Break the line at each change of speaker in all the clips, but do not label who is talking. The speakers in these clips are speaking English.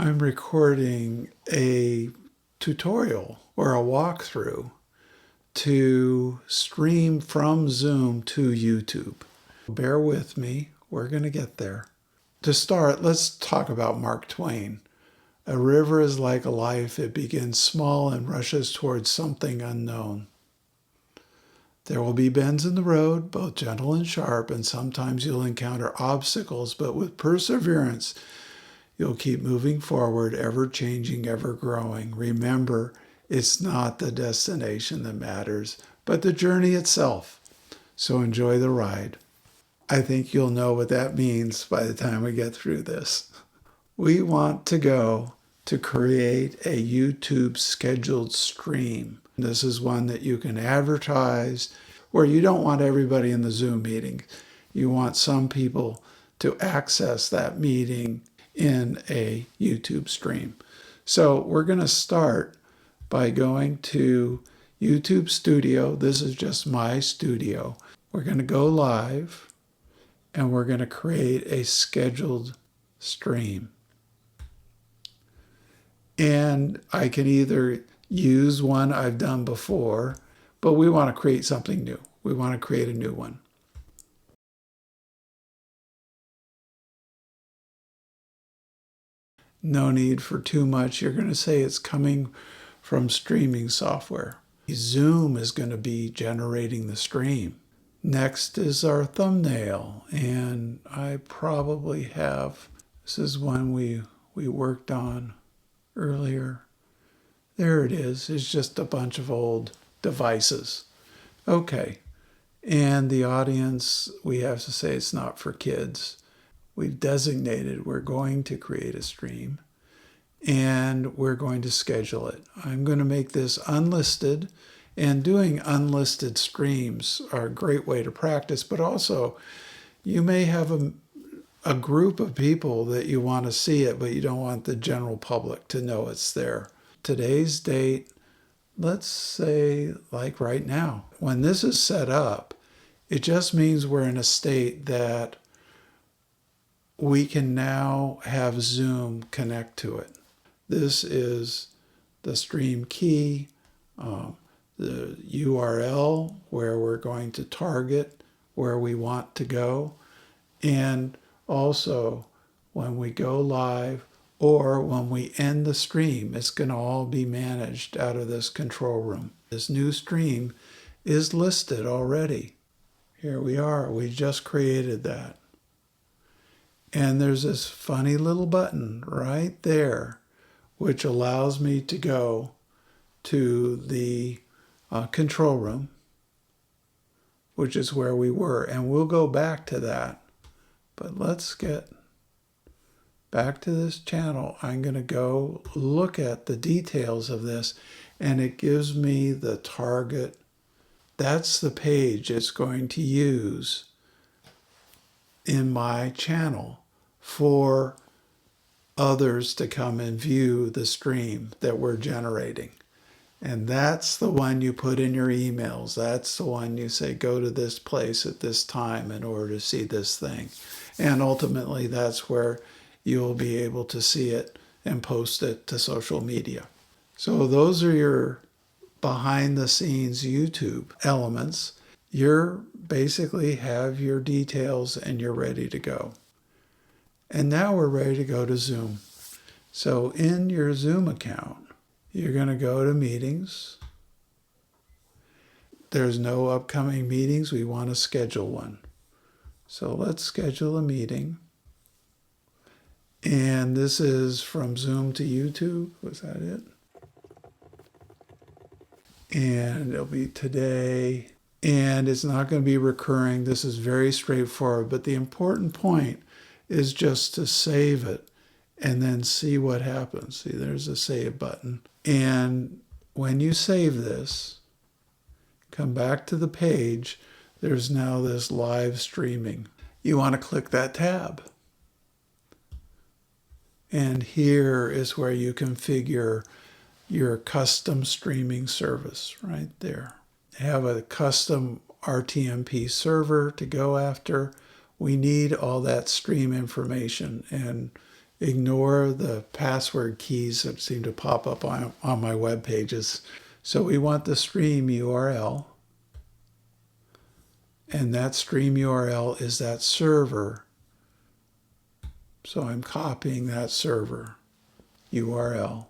I'm recording a tutorial or a walkthrough to stream from Zoom to YouTube. Bear with me, we're going to get there. To start, let's talk about Mark Twain. A river is like a life, it begins small and rushes towards something unknown. There will be bends in the road, both gentle and sharp, and sometimes you'll encounter obstacles, but with perseverance, you'll keep moving forward, ever changing, ever growing. Remember, it's not the destination that matters, but the journey itself. So enjoy the ride. I think you'll know what that means by the time we get through this. We want to go to create a YouTube scheduled stream. This is one that you can advertise, where you don't want everybody in the Zoom meeting. You want some people to access that meeting in a YouTube stream. So we're going to start by going to YouTube Studio. This is just my studio. We're going to go live and we're going to create a scheduled stream. And I can either use one I've done before, but we want to create something new. We want to create a new one. No need for too much. You're going to say it's coming from streaming software. Zoom is going to be generating the stream. Next is our thumbnail, and I probably have, this is one we worked on earlier. There it is. It's just a bunch of old devices. Okay. And the audience, we have to say it's not for kids. We've designated we're going to create a stream and we're going to schedule it. I'm going to make this unlisted, and doing unlisted streams are a great way to practice, but also you may have a group of people that you want to see it, but you don't want the general public to know it's there. Today's date, let's say like right now. When this is set up, it just means we're in a state that we can now have Zoom connect to it. This is the stream key, the URL where we're going to target where we want to go, and also when we go live or when we end the stream, it's going to all be managed out of this control room. This new stream is listed already. Here we are. We just created that. And there's this funny little button right there, which allows me to go to the control room, which is where we were. And we'll go back to that. But let's get back to this channel. I'm going to go look at the details of this, and it gives me the target. That's the page it's going to use in my channel for others to come and view the stream that we're generating. And that's the one you put in your emails. That's the one you say, go to this place at this time in order to see this thing. And ultimately, that's where you'll be able to see it and post it to social media. So those are your behind the scenes YouTube elements. You're basically have your details and you're ready to go. And now we're ready to go to Zoom. So in your Zoom account, you're going to go to meetings. There's no upcoming meetings. We want to schedule one. So let's schedule a meeting. And this is from Zoom to YouTube. Was that it? And it'll be today. And it's not going to be recurring. This is very straightforward. But the important point is just to save it and then see what happens. See, there's a save button. And when you save this, come back to the page, there's now this live streaming. You want to click that tab. And here is where you configure your custom streaming service right there. Have a custom RTMP server to go after. We need all that stream information, and Ignore the password keys that seem to pop up on my web pages. So we want the stream URL. And that stream URL is that server. So I'm copying that server URL,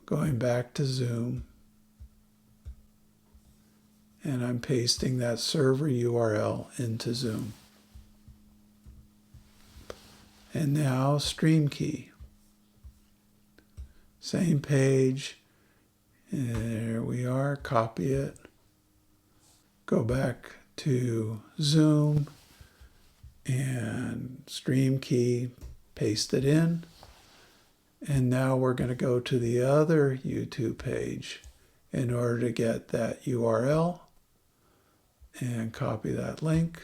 going back to Zoom, and I'm pasting that server URL into Zoom. And now stream key. Same page. And there we are, copy it. Go back to Zoom and stream key, paste it in. And now we're going to go to the other YouTube page in order to get that URL and copy that link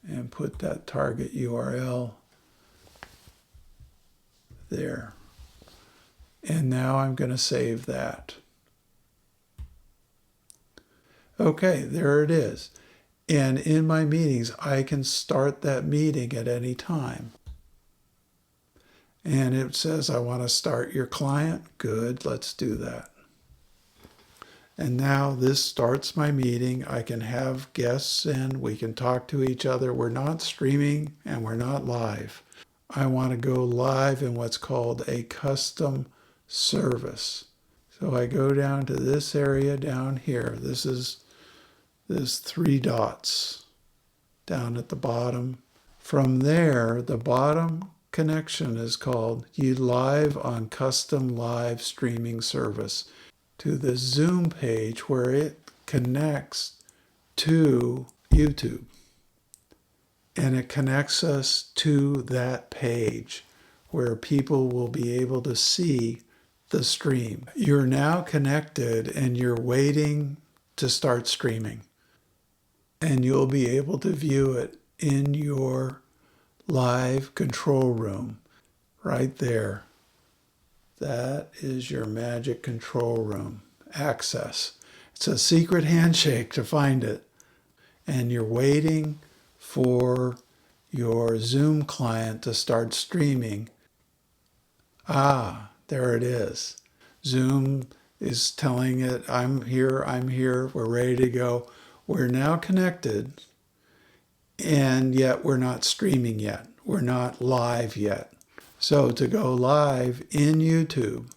and put that target URL there. And now I'm going to save that. Okay, there it is. And in my meetings, I can start that meeting at any time. And it says, I want to start your client. Good, let's do that. And now this starts my meeting. I can have guests in. We can talk to each other. We're not streaming and we're not live. I want to go live in what's called a custom service. So I go down to this area down here. This is this 3 dots down at the bottom. From there, the bottom connection is called You Live on Custom Live Streaming Service to the Zoom page where it connects to YouTube. And it connects us to that page where people will be able to see the stream. You're now connected and you're waiting to start streaming. And you'll be able to view it in your live control room right there. That is your magic control room access. It's a secret handshake to find it. And you're waiting for your Zoom client to start streaming. Ah, there it is. Zoom is telling it, I'm here, we're ready to go. We're now connected, and yet we're not streaming yet. We're not live yet. So to go live in YouTube,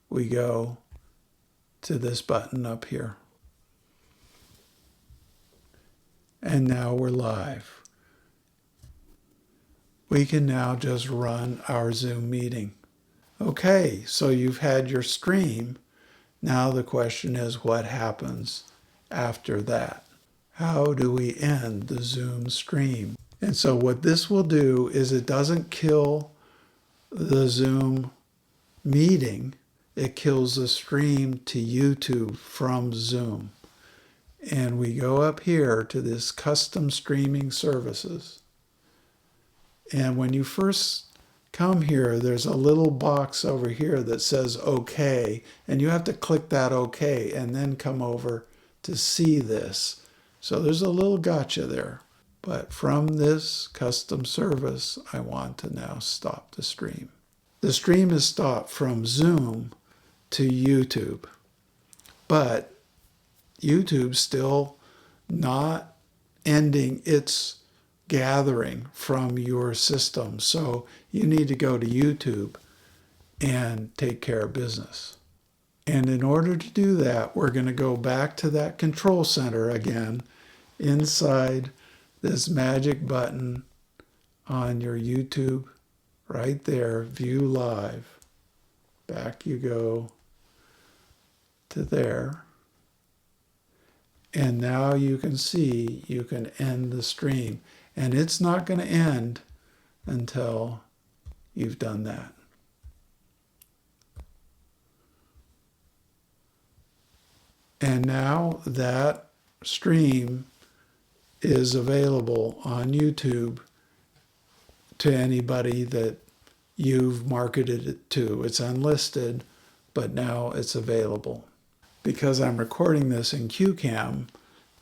we go to this button up here. And now we're live. We can now just run our Zoom meeting. Okay, so you've had your stream. Now the question is, what happens after that? How do we end the Zoom stream? And so what this will do is it doesn't kill the Zoom meeting. It kills the stream to YouTube from Zoom. And we go up here to this custom streaming services. And when you first come here, there's a little box over here that says OK, and you have to click that OK and then come over to see this. So there's a little gotcha there. But from this custom service, I want to now stop the stream. The stream is stopped from Zoom to YouTube, but YouTube's still not ending its gathering from your system. So you need to go to YouTube and take care of business. And in order to do that, we're going to go back to that control center again inside this magic button on your YouTube right there, view live. Back you go to there. And now you can see you can end the stream. And it's not going to end until you've done that. And now that stream is available on YouTube to anybody that you've marketed it to. It's unlisted, but now it's available. Because I'm recording this in CueCam,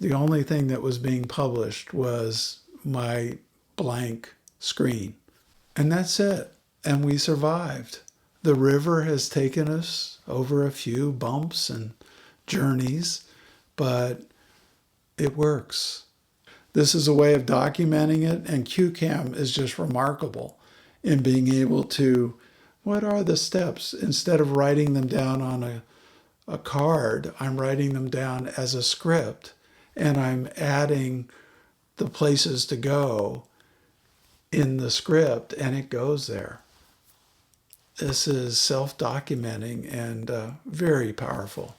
the only thing that was being published was my blank screen. And that's it. And we survived. The river has taken us over a few bumps and journeys, but it works. This is a way of documenting it, and CueCam is just remarkable in being able to, what are the steps? Instead of writing them down on a card, I'm writing them down as a script, and I'm adding the places to go in the script, and it goes there. This is self-documenting and very powerful.